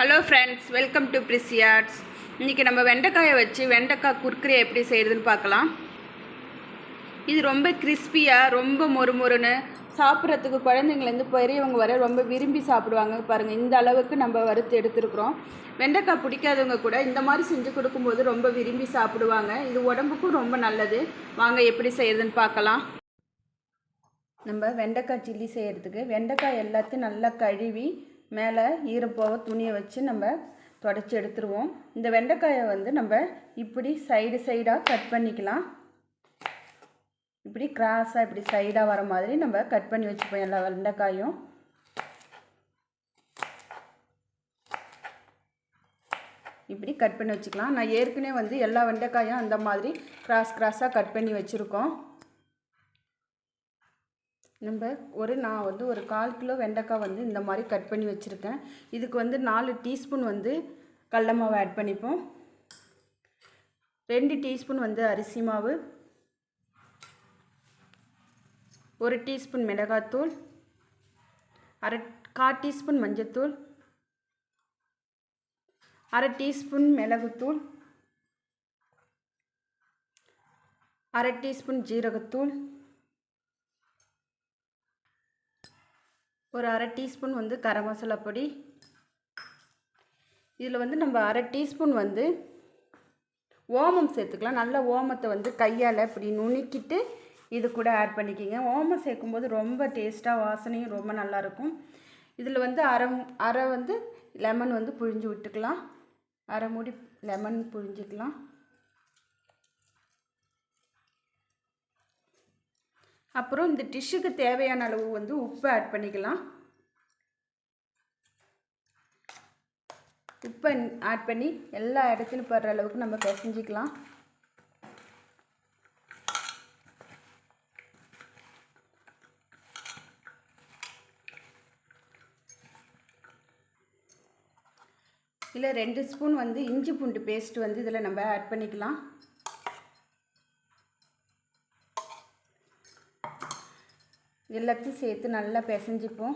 Hello friends, welcome to பிரிசியாட்ஸ். இன்றைக்கி நம்ம வெண்டைக்காயை வச்சு வெண்டைக்காய் குர்குரே எப்படி செய்கிறதுன்னு பார்க்கலாம். இது ரொம்ப கிறிஸ்பியாக, ரொம்ப மொறுமொறுன்னு சாப்பிட்றதுக்கு குழந்தைங்கலேருந்து பெரியவங்க வர ரொம்ப விரும்பி சாப்பிடுவாங்க. பாருங்கள், இந்த அளவுக்கு நம்ம வறுத்து எடுத்துருக்குறோம். வெண்டைக்காய் பிடிக்காதவங்க கூட இந்த மாதிரி செஞ்சு கொடுக்கும்போது ரொம்ப விரும்பி சாப்பிடுவாங்க. இது உடம்புக்கும் ரொம்ப நல்லது. வாங்க எப்படி செய்கிறதுன்னு பார்க்கலாம். நம்ம வெண்டைக்காய் சில்லி செய்கிறதுக்கு வெண்டைக்காய் எல்லாத்தையும் நல்லா கழுவி மேலே ஈரப்போக துணியை வச்சு நம்ம தொடச்சி எடுத்துருவோம். இந்த வெண்டைக்காயை நம்ம இப்படி சைடாக கட் பண்ணிக்கலாம். இப்படி கிராஸாக இப்படி சைடாக வர மாதிரி நம்ம கட் பண்ணி வச்சுப்போம் எல்லா வெண்டைக்காயும். இப்படி கட் பண்ணி வச்சுக்கலாம். நான் ஏற்கனவே எல்லா வெண்டைக்காயும் அந்த மாதிரி கிராஸாக கட் பண்ணி வச்சுருக்கோம். நான் ஒரு 1/4 கிலோ வெண்டைக்காய் இந்த மாதிரி கட் பண்ணி வச்சுருக்கேன். இதுக்கு 4 டீஸ்பூன் கடல மாவு ஆட் பண்ணிப்போம். 2 டீஸ்பூன் அரிசி மாவு, 1 டீஸ்பூன் மிளகாத்தூள், 1/4 டீஸ்பூன் மஞ்சத்தூள், 1/2 டீஸ்பூன் மிளகுத்தூள், 1/2 டீஸ்பூன் ஜீரகத்தூள், ஒரு 1/2 டீஸ்பூன் கரம் மசாலா பொடி. இதில் நம்ம 1/2 டீஸ்பூன் ஓமம் சேர்த்துக்கலாம். நல்ல ஓமத்தை கையால் இப்படி நுணுக்கிட்டு இது கூட ஆட் பண்ணிக்கிங்க. ஓமம் சேர்க்கும்போது ரொம்ப டேஸ்ட்டாக, வாசனையும் ரொம்ப நல்லாயிருக்கும். இதில் அரை லெமன் புழிஞ்சு விட்டுக்கலாம். 1/2 மூடி லெமன் புழிஞ்சிக்கலாம். அப்புறம் இந்த டிஷ்ஷுக்கு தேவையான அளவு உப்பு ஆட் பண்ணிக்கலாம். உப்பை ஆட் பண்ணி எல்லா இடத்துலையும் படுற அளவுக்கு நம்ம பிசைஞ்சிக்கலாம். இல்லை 2 ஸ்பூன் இஞ்சி பூண்டு பேஸ்ட் இதில் நம்ம ஆட் பண்ணிக்கலாம். எல்லாத்தையும் சேர்த்து நல்லா பிசைஞ்சிப்போம்.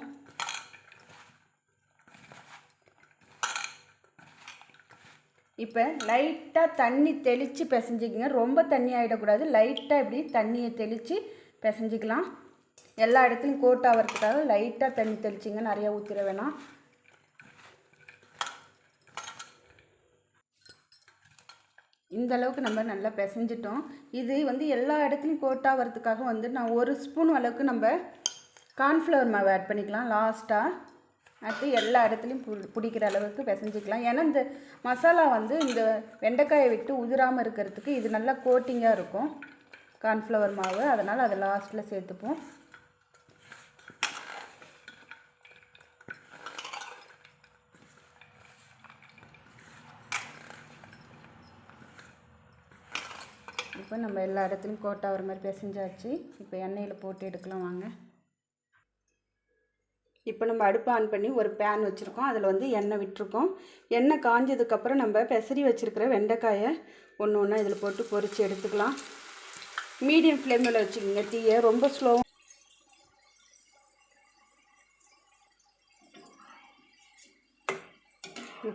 இப்போ லைட்டாக தண்ணி தெளித்து பிசைஞ்சிக்கங்க. ரொம்ப தண்ணி ஆகிடக்கூடாது. லைட்டாக இப்படி தண்ணியை தெளித்து பிசைஞ்சிக்கலாம். எல்லா இடத்துலையும் கோட் ஆகிறதுக்காக லைட்டாக தண்ணி தெளிச்சிங்க, நிறையா ஊற்றிட வேணாம். இந்த அளவுக்கு நம்ம நல்லா பிசைஞ்சிட்டோம். இது எல்லா இடத்துலையும் கோட் ஆகிறதுக்காக நான் 1 ஸ்பூன் அளவுக்கு நம்ம கார்ன்ஃப்ளவர் மாவு ஆட் பண்ணிக்கலாம் லாஸ்ட்டாக. அடுத்து எல்லா இடத்துலையும் பிடிக்கிற அளவுக்கு பிசைஞ்சிக்கலாம். ஏன்னா இந்த மசாலா இந்த வெண்டைக்காயை விட்டு உதிராமல் இருக்கிறதுக்கு இது நல்லா கோட்டிங்காக இருக்கும் கார்ன்ஃப்ளவர் மாவு. அதனால் அதை லாஸ்ட்டில் சேர்த்துப்போம். இப்போ நம்ம எல்லா இடத்துலையும் கோட்டா வர மாதிரி பிசைஞ்சாச்சு. இப்போ எண்ணெயில் போட்டு எடுக்கலாம் வாங்க. இப்போ நம்ம அடுப்பு ஆன் பண்ணி ஒரு பேன் வச்சுருக்கோம். அதில் எண்ணெய் விட்டுருக்கோம். எண்ணெய் காஞ்சதுக்கப்புறம் நம்ம பெசரி வச்சுருக்கிற வெண்டைக்காயை ஒன்று ஒன்றா இதில் போட்டு பொரித்து எடுத்துக்கலாம். மீடியம் ஃப்ளேமில் வச்சுக்கோங்க தீயை. ரொம்ப ஸ்லோ.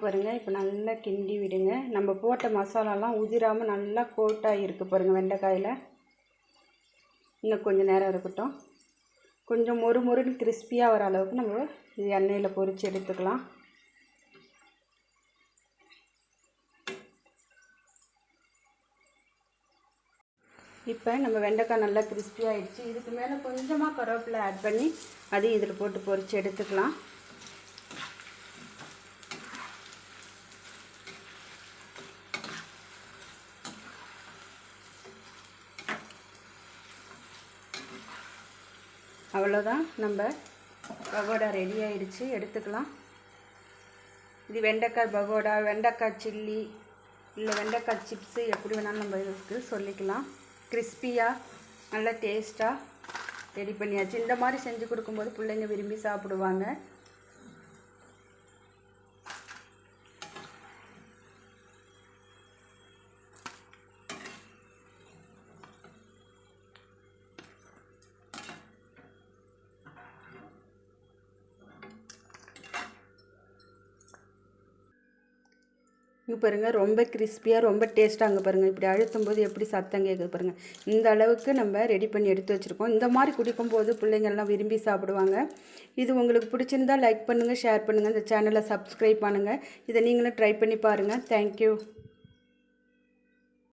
பாருங்கள், இப்போ நல்லா கிண்டி விடுங்க. நம்ம போட்ட மசாலாலாம் உதிராமல் நல்லா கோட்டாக இருக்குது பாருங்கள் வெண்டைக்காயில். இன்னும் கொஞ்சம் நேரம் இருக்கட்டும். கொஞ்சம் மொறுமொறுன்னு கிறிஸ்பியாக வர அளவுக்கு நம்ம இது எண்ணெயில் பொரித்து எடுத்துக்கலாம். இப்போ நம்ம வெண்டைக்காய் நல்லா கிறிஸ்பியாக ஆகிடுச்சு. இதுக்கு மேலே கொஞ்சமாக கருவேப்பிலை ஆட் பண்ணி அதையும் இதில் போட்டு பொரித்து எடுத்துக்கலாம். அவ்வளோதான், நம்ம பகோடா ரெடி ஆகிடுச்சு. எடுத்துக்கலாம். இது வெண்டைக்காய் பகோடா, வெண்டைக்காய் சில்லி, இல்லை வெண்டைக்காய் சிப்ஸு, எப்படி வேணாலும் நம்ம இதுக்கு சொல்லிக்கலாம். கிறிஸ்பியாக நல்லா டேஸ்ட்டாக ரெடி பண்ணியாச்சு. இந்த மாதிரி செஞ்சு கொடுக்கும்போது பிள்ளைங்க விரும்பி சாப்பிடுவாங்க. இங்கே பாருங்கள் ரொம்ப கிறிஸ்பியாக ரொம்ப டேஸ்ட்டாக அங்கே பாருங்கள் இப்படி அழுத்தும் போது எப்படி சத்தம் கேட்குது பாருங்கள். இந்த அளவுக்கு நம்ம ரெடி பண்ணி எடுத்து வச்சுருக்கோம். இந்த மாதிரி குடிக்கும்போது பிள்ளைங்கள்லாம் விரும்பி சாப்பிடுவாங்க. இது உங்களுக்கு பிடிச்சிருந்தால் லைக் பண்ணுங்கள், ஷேர் பண்ணுங்கள், இந்த சேனலை சப்ஸ்கிரைப் பண்ணுங்கள். இதை நீங்களும் ட்ரை பண்ணி பாருங்கள். தேங்க்யூ.